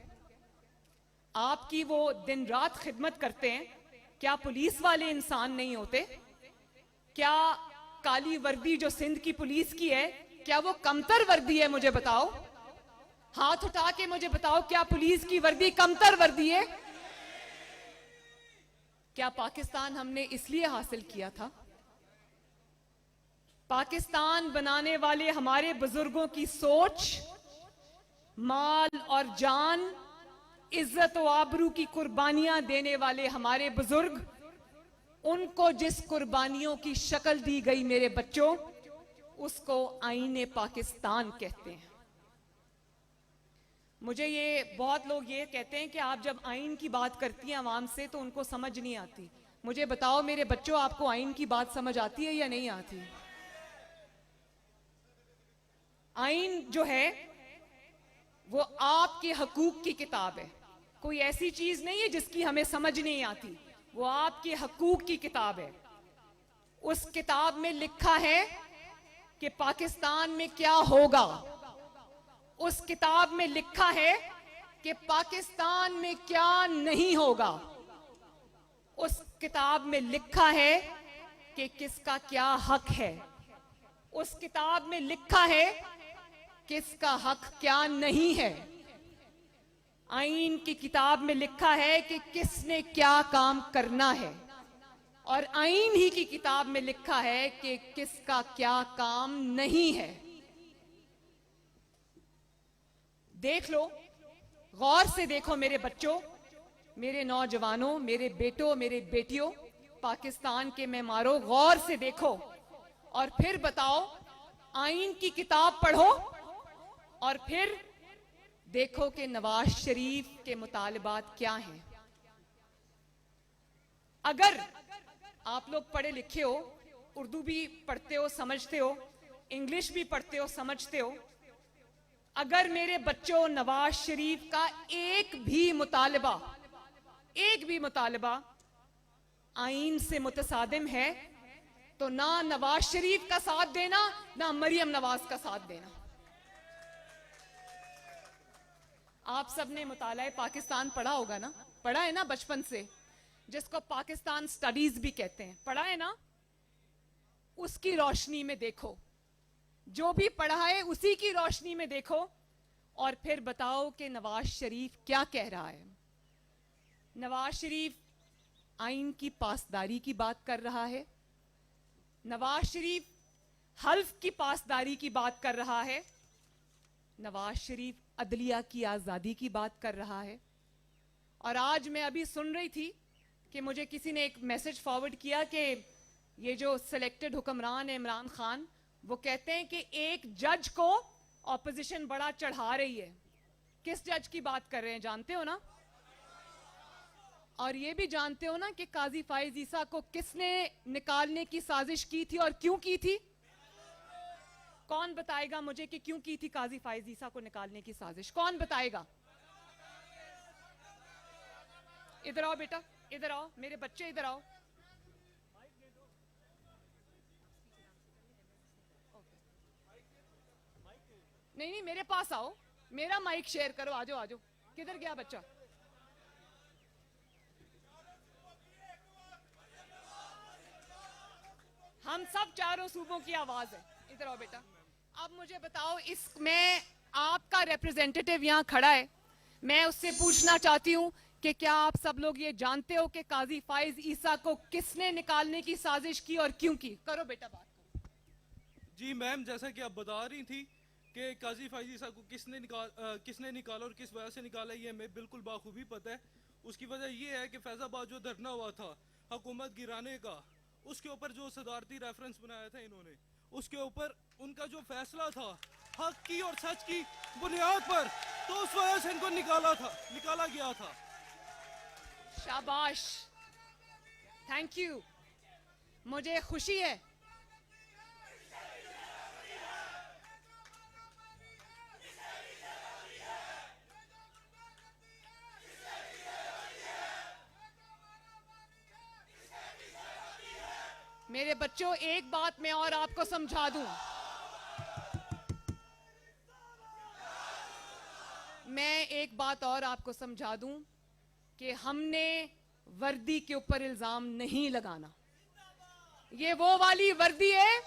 आपकी वो दिन रात खिदमत करते हैं, क्या पुलिस वाले इंसान नहीं होते? क्या काली वर्दी जो सिंध की पुलिस की है, क्या वो कमतर वर्दी है? मुझे बताओ, हाथ उठा के मुझे बताओ, क्या पुलिस की वर्दी कमतर वर्दी है? क्या पाकिस्तान हमने इसलिए हासिल किया था पाकिस्तान बनाने वाले हमारे बुजुर्गों की सोच, माल और जान, इज्जत व आबरू की कुर्बानियां देने वाले हमारे बुजुर्ग, उनको जिस कुर्बानियों की शक्ल दी गई मेरे बच्चों, उसको आईने पाकिस्तान कहते हैं। मुझे ये बहुत लोग ये कहते हैं कि आप जब आइन की बात करती हैं आवाम से तो उनको समझ नहीं आती। मुझे बताओ मेरे बच्चों, आपको आइन की बात समझ आती है या नहीं आती? आइन जो है वो आपके हकूक की किताब है, कोई ऐसी चीज नहीं है जिसकी हमें समझ नहीं आती। वो आपके हकूक की किताब है। उस किताब में लिखा है कि पाकिस्तान में क्या होगा। उस किताब में लिखा है कि पाकिस्तान में क्या नहीं होगा। उस किताब में लिखा है कि किसका क्या हक है। उस किताब में लिखा है किसका हक क्या नहीं है। आइन की किताब में लिखा है कि किसने क्या काम करना है, और आइन ही की किताब में लिखा है कि किसका क्या काम नहीं है। देख लो, गौर से देखो मेरे बच्चों, मेरे नौजवानों, मेरे बेटों, मेरे बेटियों, पाकिस्तान के मेहमानों, गौर से देखो और फिर बताओ। आइन की किताब पढ़ो और फिर देखो कि नवाज शरीफ के मुतालबात क्या हैं। अगर आप लोग पढ़े लिखे हो, उर्दू भी पढ़ते हो, समझते हो, इंग्लिश भी पढ़ते हो, समझते हो, अगर मेरे बच्चों नवाज शरीफ का एक भी मुतालबा आइन से मुतसादिम है तो ना नवाज शरीफ का साथ देना, ना मरियम नवाज का साथ देना। आप सबने मुताला पाकिस्तान पढ़ा होगा ना, पढ़ा है ना बचपन से, जिसको पाकिस्तान स्टडीज भी कहते हैं, पढ़ा है ना। उसकी रोशनी में देखो, जो भी पढ़ा है उसी की रोशनी में देखो और फिर बताओ कि नवाज शरीफ क्या कह रहा है। नवाज शरीफ आइन की पासदारी की बात कर रहा है। नवाज शरीफ हल्फ की पासदारी की बात कर रहा है। नवाज शरीफ अदलिया की आजादी की बात कर रहा है। और आज मैं अभी सुन रही थी कि मुझे किसी ने एक मैसेज फॉरवर्ड किया कि ये जो सिलेक्टेड हुक्मरान है इमरान खान, वो कहते हैं कि एक जज को ऑपोजिशन बड़ा चढ़ा रही है। किस जज की बात कर रहे हैं जानते हो ना? और ये भी जानते हो ना कि काजी फाइज ईसा को किसने निकालने की साजिश की थी और क्यों की थी? कौन बताएगा मुझे कि क्यों की थी काजी फाइज ईसा को निकालने की साजिश? कौन बताएगा? इधर आओ बेटा, इधर आओ मेरे बच्चे, इधर आओ। नहीं, मेरे पास आओ, मेरा माइक शेयर करो। आजो आजो। किधर गया बच्चा? हम सब चारों सूबों की आवाज है। इधर आओ बेटा। अब मुझे बताओ, इसमें आपका रिप्रेजेंटेटिव यहाँ खड़ा है, मैं उससे पूछना चाहती हूँ कि क्या आप सब लोग ये जानते हो कि काजी फाइज ईसा को किसने निकालने की साजिश की और क्यों की? करो बेटा बात करो। जी मैम, जैसा कि आप बता रही थी कि काजी फाइज ईसा को किसने निकाला और किस वजह से निकाला, ये हमें बिल्कुल बाखूबी पता है। उसकी वजह ये है कि फैजाबाद जो धरना हुआ था हुकूमत गिराने का, उसके ऊपर जो सदारती रेफरेंस बनाया था इन्होंने, उसके ऊपर उनका जो फैसला था हक की और सच की बुनियाद पर, तो उस वजह से इनको निकाला गया था। शाबाश, थैंक यू, मुझे खुशी है। मेरे बच्चों, एक बात मैं और आपको समझा दूं, मैं एक बात और आपको समझा दूं कि हमने वर्दी के ऊपर इल्जाम नहीं लगाना। ये वो वाली वर्दी है,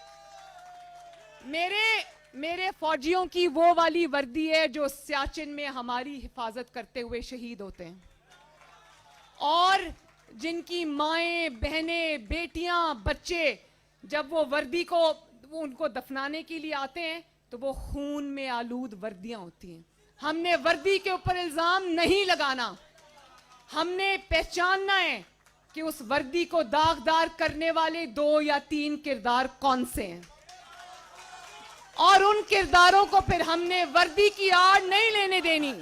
मेरे फौजियों की वो वाली वर्दी है जो सियाचिन में हमारी हिफाजत करते हुए शहीद होते हैं, और जिनकी माएं, बहनें, बेटियां, बच्चे जब वो वर्दी को वो उनको दफनाने के लिए आते हैं तो वो खून में आलूद वर्दियां होती हैं। हमने वर्दी के ऊपर इल्जाम नहीं लगाना, हमने पहचानना है कि उस वर्दी को दागदार करने वाले 2 या 3 किरदार कौन से हैं, और उन किरदारों को फिर हमने वर्दी की आड़ नहीं लेने देनी।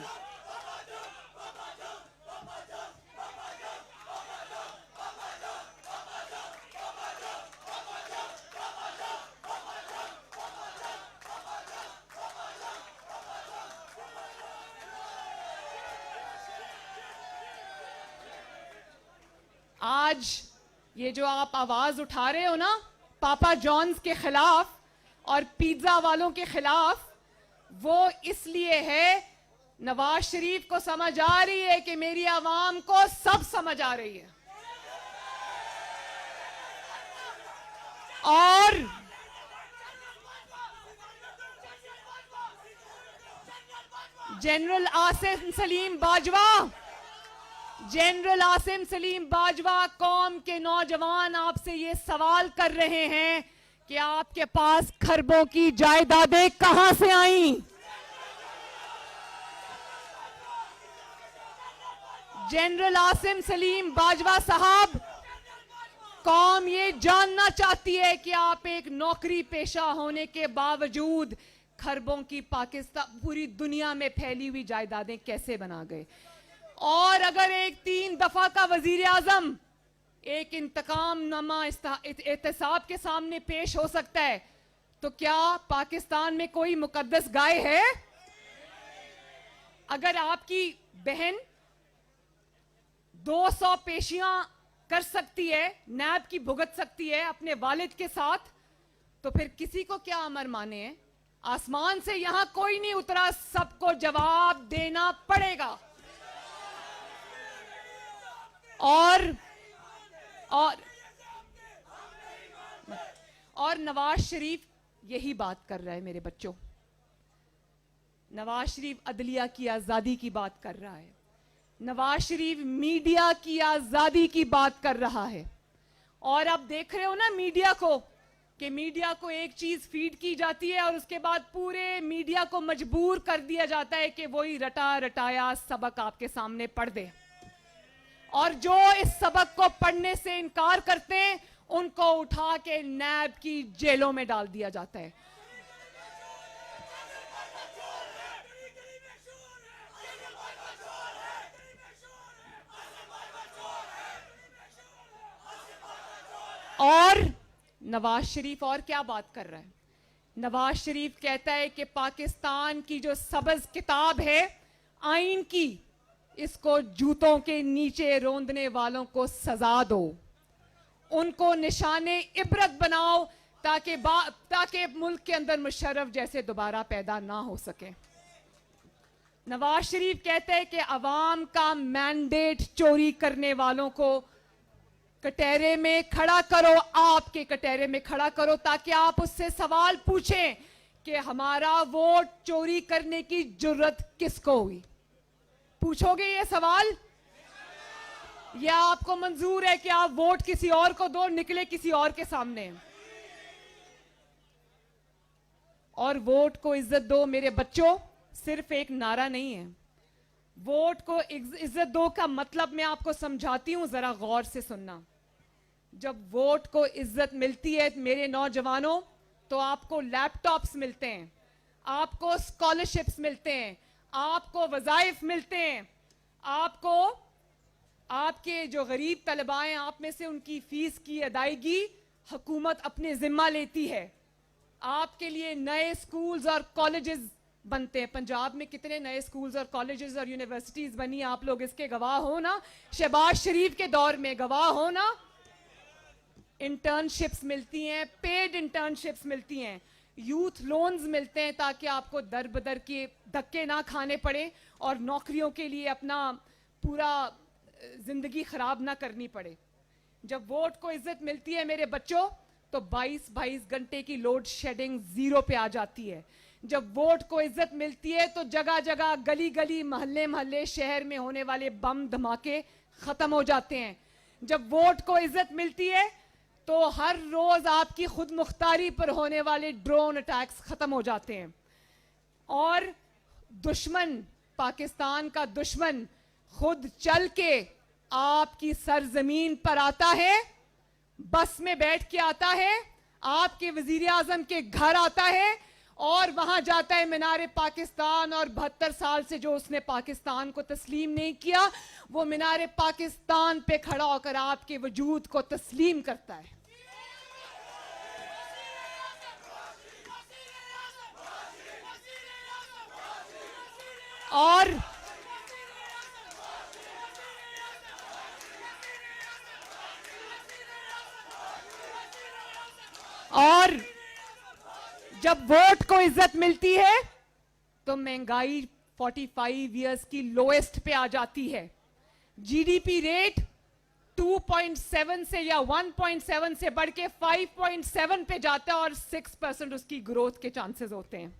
आज ये जो आप आवाज उठा रहे हो ना पापा जॉन्स के खिलाफ और पिज्जा वालों के खिलाफ, वो इसलिए है नवाज शरीफ को समझ आ रही है कि मेरी आवाम को सब समझ आ रही है। और जनरल आसिम सलीम बाजवा कौम के नौजवान आपसे ये सवाल कर रहे हैं कि आपके पास खरबों की जायदादें कहां से आईं? जनरल आसिम सलीम बाजवा साहब, कौम ये जानना चाहती है कि आप एक नौकरी पेशा होने के बावजूद खरबों की पाकिस्तान पूरी दुनिया में फैली हुई जायदादें कैसे बना गए। और अगर एक 3 दफा का वजीर आजम एक इंतकाम नमा एहतसाब के सामने पेश हो सकता है, तो क्या पाकिस्तान में कोई मुकद्दस गाय है? अगर आपकी बहन 200 पेशियां कर सकती है, नैब की भुगत सकती है अपने वालिद के साथ, तो फिर किसी को क्या अमर माने हैं? आसमान से यहां कोई नहीं उतरा, सबको जवाब देना पड़ेगा। और नवाज शरीफ यही बात कर रहा है मेरे बच्चों। नवाज शरीफ अदलिया की आजादी की बात कर रहा है, नवाज शरीफ मीडिया की आजादी की बात कर रहा है। और आप देख रहे हो ना मीडिया को, कि मीडिया को एक चीज फीड की जाती है और उसके बाद पूरे मीडिया को मजबूर कर दिया जाता है कि वही रटा रटाया सबक आपके सामने पढ़ दे। और जो इस सबक को पढ़ने से इनकार करते हैं उनको उठा के नैब की जेलों में डाल दिया जाता है। और नवाज शरीफ और क्या बात कर रहा है? नवाज शरीफ कहता है कि पाकिस्तान की जो सबज किताब है आइन की, इसको जूतों के नीचे रोंदने वालों को सजा दो, उनको निशाने इबरत बनाओ, ताकि मुल्क के अंदर मुशर्रफ जैसे दोबारा पैदा ना हो सके। नवाज शरीफ कहते हैं कि अवाम का मैंडेट चोरी करने वालों को कटहरे में खड़ा करो, आपके कटहरे में खड़ा करो, ताकि आप उससे सवाल पूछें कि हमारा वोट चोरी करने की जुर्रत किसको हुई। पूछोगे ये सवाल, या आपको मंजूर है कि आप वोट किसी और को दो, निकले किसी और के सामने? और वोट को इज्जत दो मेरे बच्चों सिर्फ एक नारा नहीं है। वोट को इज्जत दो का मतलब मैं आपको समझाती हूं, जरा गौर से सुनना। जब वोट को इज्जत मिलती है मेरे नौजवानों, तो आपको लैपटॉप्स मिलते हैं, आपको स्कॉलरशिप्स मिलते हैं, आपको वज़ाइफ मिलते हैं, आपको आपके जो गरीब तलबा हैं आप में से उनकी फीस की अदायगी हुकूमत अपने जिम्मा लेती है। आपके लिए नए स्कूल्स और कॉलेजेस बनते हैं। पंजाब में कितने नए स्कूल्स और कॉलेजेस और यूनिवर्सिटीज बनी, आप लोग इसके गवाह हो ना। शहबाज शरीफ के दौर में गवाह हो ना। इंटर्नशिप्स मिलती हैं, पेड इंटर्नशिप्स मिलती हैं, यूथ लोन्स मिलते हैं ताकि आपको दर बदर के धक्के ना खाने पड़े और नौकरियों के लिए अपना पूरा जिंदगी खराब ना करनी पड़े। जब वोट को इज्जत मिलती है मेरे बच्चों, तो 22-22 घंटे की लोड शेडिंग 0 पे आ जाती है। जब वोट को इज्जत मिलती है तो जगह जगह, गली गली, मोहल्ले मोहल्ले, शहर में होने वाले बम धमाके खत्म हो जाते हैं। जब वोट को इज्जत मिलती है तो हर रोज आपकी खुद मुख्तारी पर होने वाले ड्रोन अटैक्स खत्म हो जाते हैं। और दुश्मन, पाकिस्तान का दुश्मन खुद चल के आपकी सरजमीन पर आता है, बस में बैठ के आता है, आपके वजीर आजम के घर आता है और वहां जाता है मीनारे पाकिस्तान, और 72 साल से जो उसने पाकिस्तान को तस्लीम नहीं किया, वो मीनारे पाकिस्तान पे खड़ा होकर आपके वजूद को तस्लीम करता है। और जब वोट को इज्जत मिलती है तो महंगाई 45 इयर्स की लोएस्ट पे आ जाती है। जीडीपी रेट 2.7 से या 1.7 से बढ़ के 5.7 पे जाता है और 6% उसकी ग्रोथ के चांसेस होते हैं।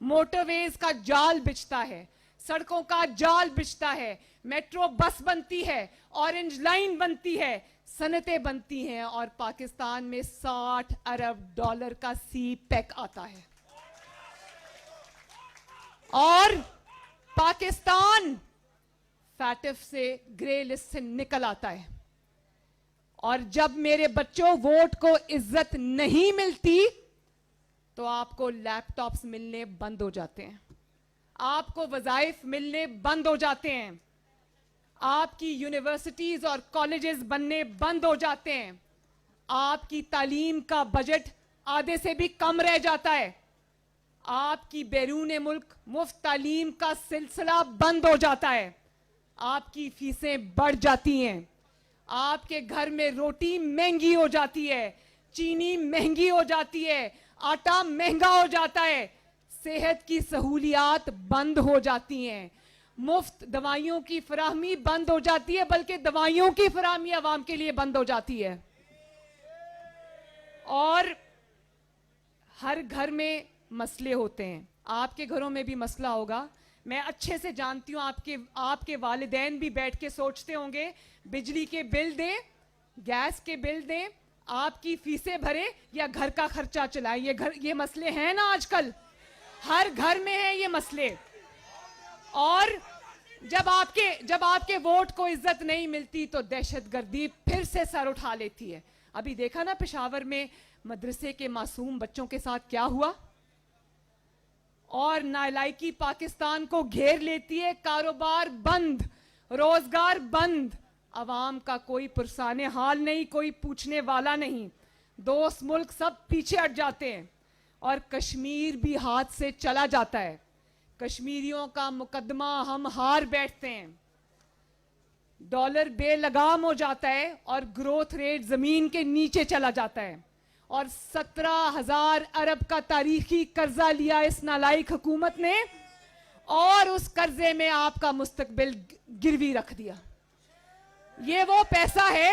मोटरवेज का जाल बिछता है, सड़कों का जाल बिछता है, मेट्रो बस बनती है, ऑरेंज लाइन बनती है, सनतें बनती हैं, और पाकिस्तान में 60 अरब डॉलर का सी पैक आता है। और पाकिस्तान फैटिफ से ग्रे लिस्ट से निकल आता है। और जब मेरे बच्चों वोट को इज्जत नहीं मिलती तो आपको लैपटॉप्स मिलने बंद हो जाते हैं, आपको वज़ाइफ मिलने बंद हो जाते हैं, आपकी यूनिवर्सिटीज और कॉलेजेस बनने बंद हो जाते हैं, आपकी तालीम का बजट आधे से भी कम रह जाता है, आपकी बैरून मुल्क मुफ्त तालीम का सिलसिला बंद हो जाता है, आपकी फीसें बढ़ जाती हैं, आपके घर में रोटी महंगी हो जाती है, चीनी महंगी हो जाती है, आटा महंगा हो जाता है, सेहत की सहूलियात बंद हो जाती हैं, मुफ्त दवाइयों की फराहमी बंद हो जाती है, बल्कि दवाइयों की फराहमी आवाम के लिए बंद हो जाती है। और हर घर में मसले होते हैं, आपके घरों में भी मसला होगा। मैं अच्छे से जानती हूं, आपके वालिदैन भी बैठ के सोचते होंगे बिजली के बिल दें, गैस के बिल दें, आपकी फीसें भरे या घर का खर्चा चलाएं। ये मसले हैं ना, आजकल हर घर में है ये मसले। और जब आपके वोट को इज्जत नहीं मिलती तो दहशतगर्दी फिर से सर उठा लेती है। अभी देखा ना पेशावर में मदरसे के मासूम बच्चों के साथ क्या हुआ, और नालायकी पाकिस्तान को घेर लेती है। कारोबार बंद, रोजगार बंद, अवाम का कोई पुरसाने हाल नहीं, कोई पूछने वाला नहीं, दोस्त मुल्क सब पीछे हट जाते हैं और कश्मीर भी हाथ से चला जाता है। कश्मीरियों का मुकदमा हम हार बैठते हैं, डॉलर बेलगाम हो जाता है और ग्रोथ रेट जमीन के नीचे चला जाता है। और 17,000 अरब का तारीखी कर्जा लिया इस नालायक हुकूमत ने, और उस कर्जे में आपका मुस्तकबिल गिरवी रख दिया। ये वो पैसा है,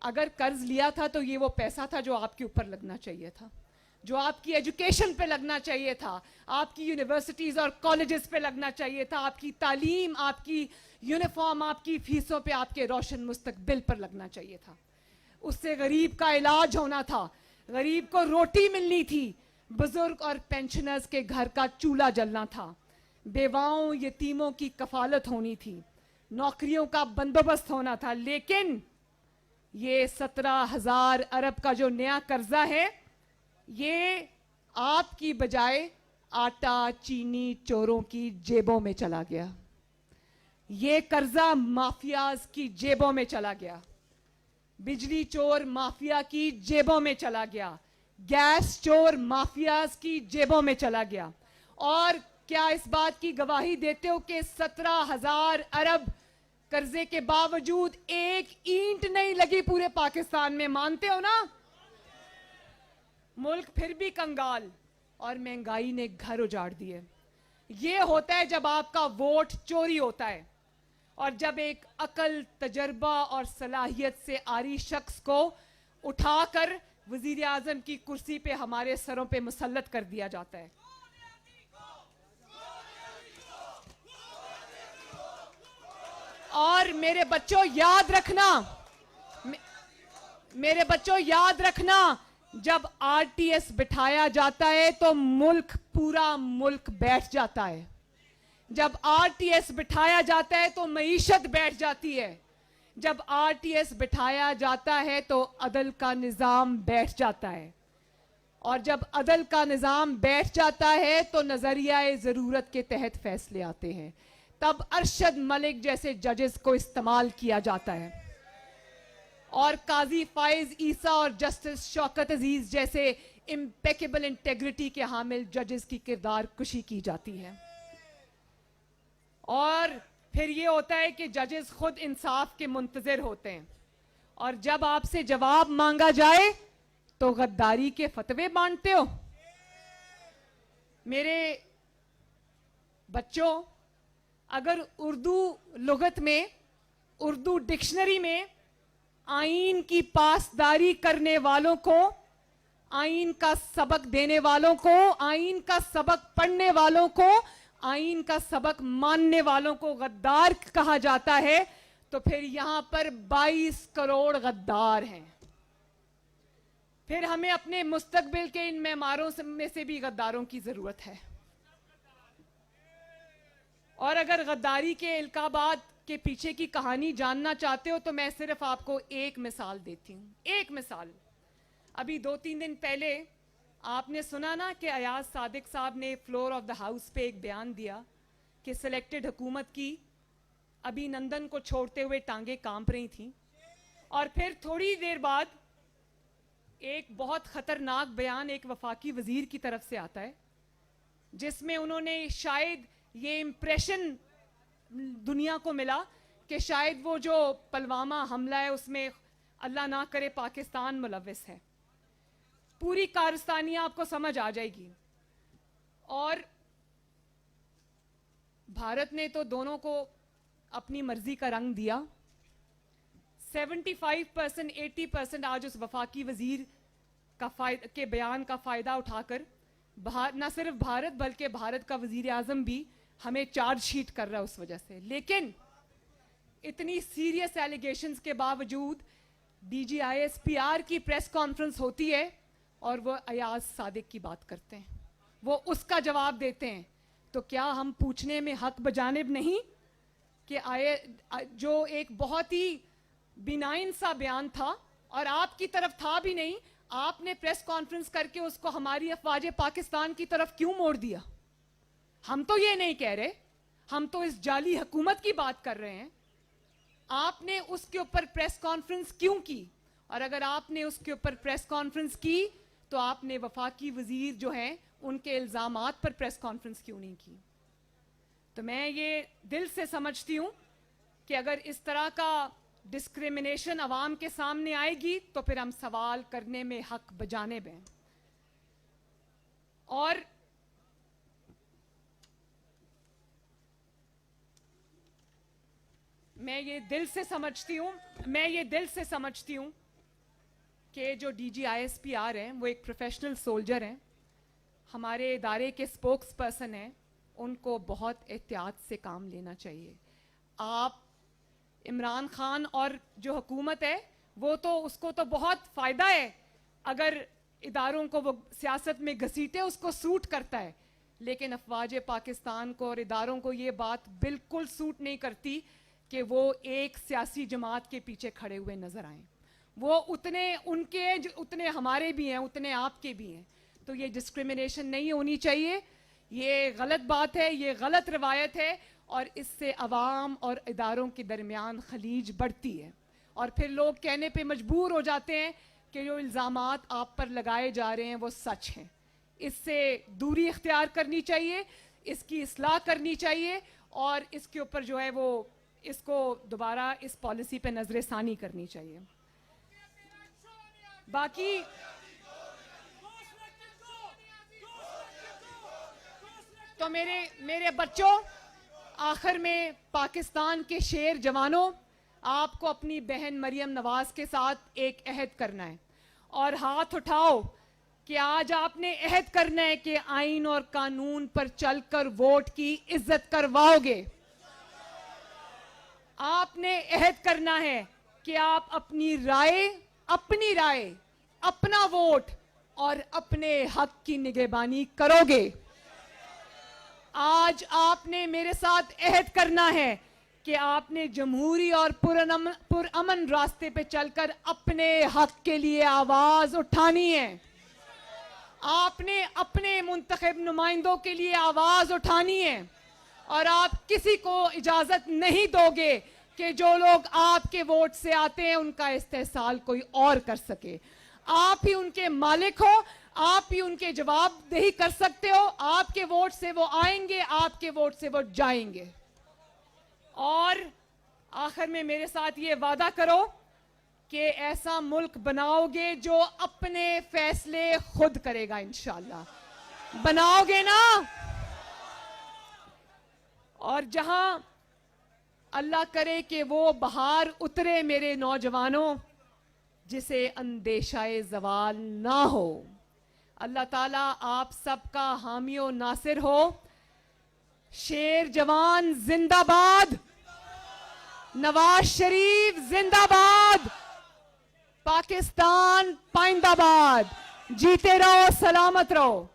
अगर कर्ज लिया था तो ये वो पैसा था जो आपके ऊपर लगना चाहिए था, जो आपकी एजुकेशन पे लगना चाहिए था, आपकी यूनिवर्सिटीज और कॉलेजेस पे लगना चाहिए था, आपकी तालीम, आपकी यूनिफॉर्म, आपकी फीसों पे, आपके रोशन मुस्तकबिल पर लगना चाहिए था। उससे गरीब का इलाज होना था, गरीब को रोटी मिलनी थी, बुजुर्ग और पेंशनर्स के घर का चूल्हा जलना था, बेवाओं यतीमों की कफालत होनी थी, नौकरियों का बंदोबस्त होना था। लेकिन ये 17,000 अरब का जो नया कर्जा है, ये आपकी बजाय आटा चीनी चोरों की जेबों में चला गया। ये कर्जा माफियाज की जेबों में चला गया, बिजली चोर माफिया की जेबों में चला गया, गैस चोर माफियाज की जेबों में चला गया। और क्या इस बात की गवाही देते हो कि 17,000 अरब कर्जे के बावजूद एक ईंट नहीं लगी पूरे पाकिस्तान में? मानते हो ना? मुल्क फिर भी कंगाल, और महंगाई ने घर उजाड़ दिए। ये होता है जब आपका वोट चोरी होता है, और जब एक अकल, तजर्बा और सलाहियत से आरी शख्स को उठाकर वजीर आजम की कुर्सी पे हमारे सरों पे मुसल्लत कर दिया जाता है। और मेरे बच्चों याद रखना, मेरे बच्चों याद रखना, जब आरटीएस बिठाया जाता है तो मुल्क, पूरा मुल्क बैठ जाता है। जब आरटीएस बिठाया जाता है तो मईशत बैठ जाती है। जब आरटीएस बिठाया जाता है तो अदल का निजाम बैठ जाता है। और जब अदल का निजाम बैठ जाता है तो नजरिया जरूरत के तहत फैसले आते हैं। तब अरशद मलिक जैसे जजेस को इस्तेमाल किया जाता है और काजी फाइज ईसा और जस्टिस शौकत अजीज जैसे इम्पेकेबल इंटेग्रिटी के हामिल जजेस की किरदार कुशी की जाती है। और फिर ये होता है कि जजेस खुद इंसाफ के मुंतजर होते हैं और जब आपसे जवाब मांगा जाए तो गद्दारी के फतवे बांटते हो। मेरे बच्चों, अगर उर्दू लुगत में, उर्दू डिक्शनरी में आईन की पासदारी करने वालों को, आईन का सबक देने वालों को, आईन का सबक पढ़ने वालों को, आईन का सबक मानने वालों को गद्दार कहा जाता है, तो फिर यहां पर 22 करोड़ गद्दार हैं। फिर हमें अपने मुस्तकबिल के इन मेमारों में से भी गद्दारों की जरूरत है। और अगर गद्दारी के इल्काबात के पीछे की कहानी जानना चाहते हो तो मैं सिर्फ आपको एक मिसाल देती हूं। एक मिसाल, अभी 2-3 दिन पहले आपने सुना ना कि अयाज सादिक साहब ने फ्लोर ऑफ द हाउस पे एक बयान दिया कि सिलेक्टेड हुकूमत की अभिनंदन को छोड़ते हुए टांगे कांप रही थी। और फिर थोड़ी देर बाद एक बहुत खतरनाक बयान एक वफाकी वजीर की तरफ से आता है जिसमें उन्होंने शायद ये इंप्रेशन दुनिया को मिला कि शायद वो जो पुलवामा हमला है उसमें अल्लाह ना करे पाकिस्तान मुलव्विस है। पूरी कारस्तानी आपको समझ आ जाएगी। और भारत ने तो दोनों को अपनी मर्जी का रंग दिया। 75% 80% आज उस वफाकी वजीर के बयान का फायदा उठाकर न सिर्फ भारत बल्कि भारत का वजीर आजम भी हमें चार्जशीट कर रहा है उस वजह से। लेकिन इतनी सीरियस एलिगेशंस के बावजूद DGISPR की प्रेस कॉन्फ्रेंस होती है और वो अयाज सादिक की बात करते हैं, वो उसका जवाब देते हैं। तो क्या हम पूछने में हक बजानिब नहीं कि जो एक बहुत ही बिनाइन सा बयान था और आपकी तरफ था भी नहीं, आपने प्रेस कॉन्फ्रेंस करके उसको हमारी अफवाज पाकिस्तान की तरफ क्यों मोड़ दिया? हम तो ये नहीं कह रहे, हम तो इस जाली हुकूमत की बात कर रहे हैं। आपने उसके ऊपर प्रेस कॉन्फ्रेंस क्यों की? और अगर आपने उसके ऊपर प्रेस कॉन्फ्रेंस की तो आपने वफाकी वजीर जो हैं उनके इल्जामात पर प्रेस कॉन्फ्रेंस क्यों नहीं की? तो मैं ये दिल से समझती हूं कि अगर इस तरह का डिस्क्रिमिनेशन अवाम के सामने आएगी तो फिर हम सवाल करने में हक बजानिब हैं। और मैं ये दिल से समझती हूं कि जो DGISPR हैं वो एक प्रोफेशनल सोल्जर हैं, हमारे इदारे के स्पोक्स पर्सन हैं, उनको बहुत एहतियात से काम लेना चाहिए। आप इमरान खान और जो हुकूमत है वो तो उसको तो बहुत फ़ायदा है अगर इदारों को वो सियासत में घसीटे, उसको सूट करता है। लेकिन अफवाज पाकिस्तान को और इदारों को ये बात बिल्कुल सूट नहीं करती कि वो एक सियासी जमात के पीछे खड़े हुए नजर आएं। वो उतने उनके उतने हमारे भी हैं, उतने आपके भी हैं। तो ये डिस्क्रिमिनेशन नहीं होनी चाहिए, ये गलत बात है, ये गलत रवायत है और इससे अवाम और इदारों के दरमियान खलीज बढ़ती है और फिर लोग कहने पे मजबूर हो जाते हैं कि जो इल्ज़ामात आप पर लगाए जा रहे हैं वो सच हैं। इससे दूरी इख्तियार करनी चाहिए, इसकी इस्लाह करनी चाहिए और इसके ऊपर जो है वो इसको दोबारा इस पॉलिसी पे नजरसानी करनी चाहिए। बाकी तो मेरे बच्चों, आखिर में पाकिस्तान के शेर जवानों, आपको अपनी बहन मरियम नवाज के साथ एक अहद करना है और हाथ उठाओ कि आज आपने अहद करना है कि आईन और कानून पर चलकर वोट की इज्जत करवाओगे। आपने अहद करना है कि आप अपनी राय अपनी राय, अपना वोट और अपने हक की निगहबानी करोगे। आज आपने मेरे साथ अहद करना है कि आपने जमहूरी और पुरअमन रास्ते पे चलकर अपने हक के लिए आवाज उठानी है। आपने अपने मुंतखब नुमाइंदों के लिए आवाज उठानी है और आप किसी को इजाजत नहीं दोगे कि जो लोग आपके वोट से आते हैं उनका इस्तेहसाल कोई और कर सके। आप ही उनके मालिक हो, आप ही उनके जवाबदेही कर सकते हो। आपके वोट से वो आएंगे, आपके वोट से वो जाएंगे। और आखिर में मेरे साथ ये वादा करो कि ऐसा मुल्क बनाओगे जो अपने फैसले खुद करेगा। इंशाअल्लाह बनाओगे ना। और जहां अल्लाह करे कि वो बहार उतरे मेरे नौजवानों, जिसे अंदेशाए ज़वाल ना हो। अल्लाह ताला आप सबका हामी और नासिर हो। शेर जवान जिंदाबाद, नवाज शरीफ जिंदाबाद, पाकिस्तान पाइंदाबाद। जीते रहो, सलामत रहो।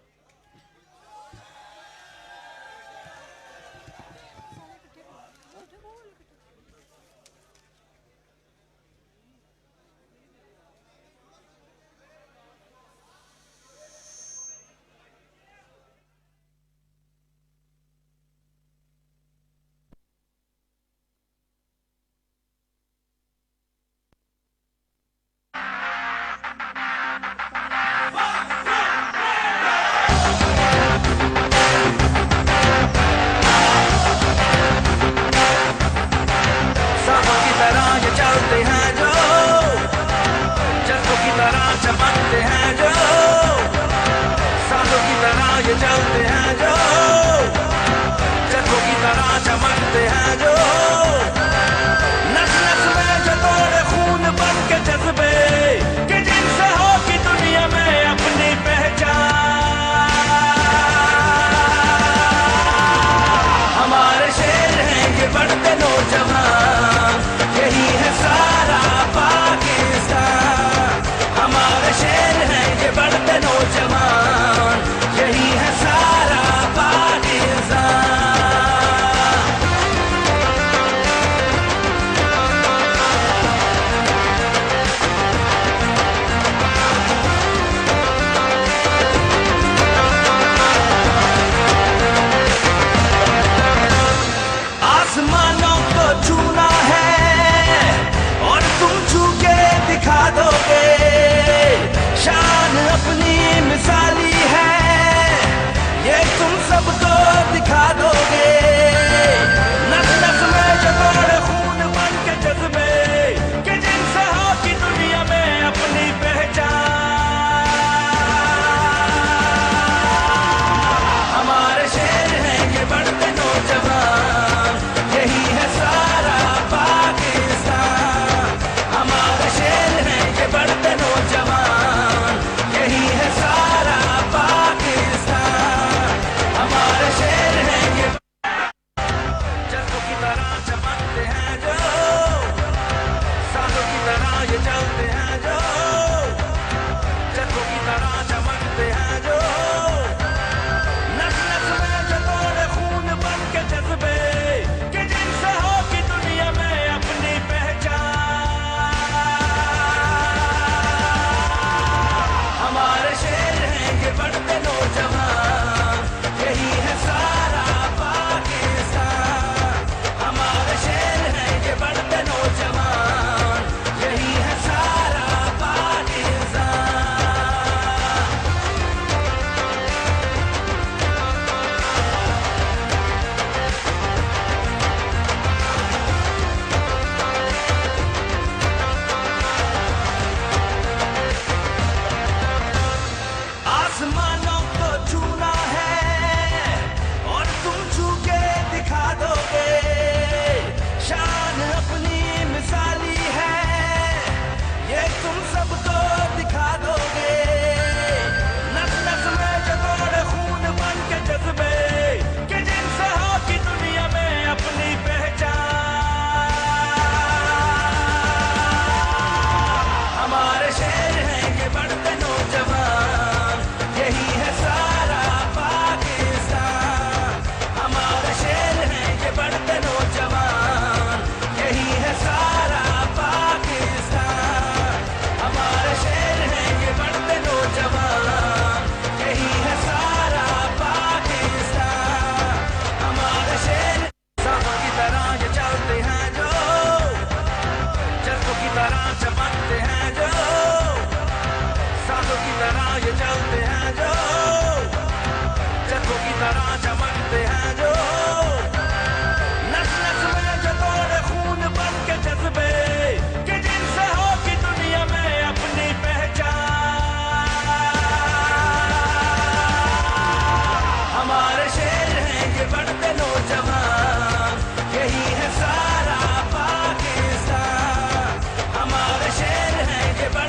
आसमानों को आगे बढ़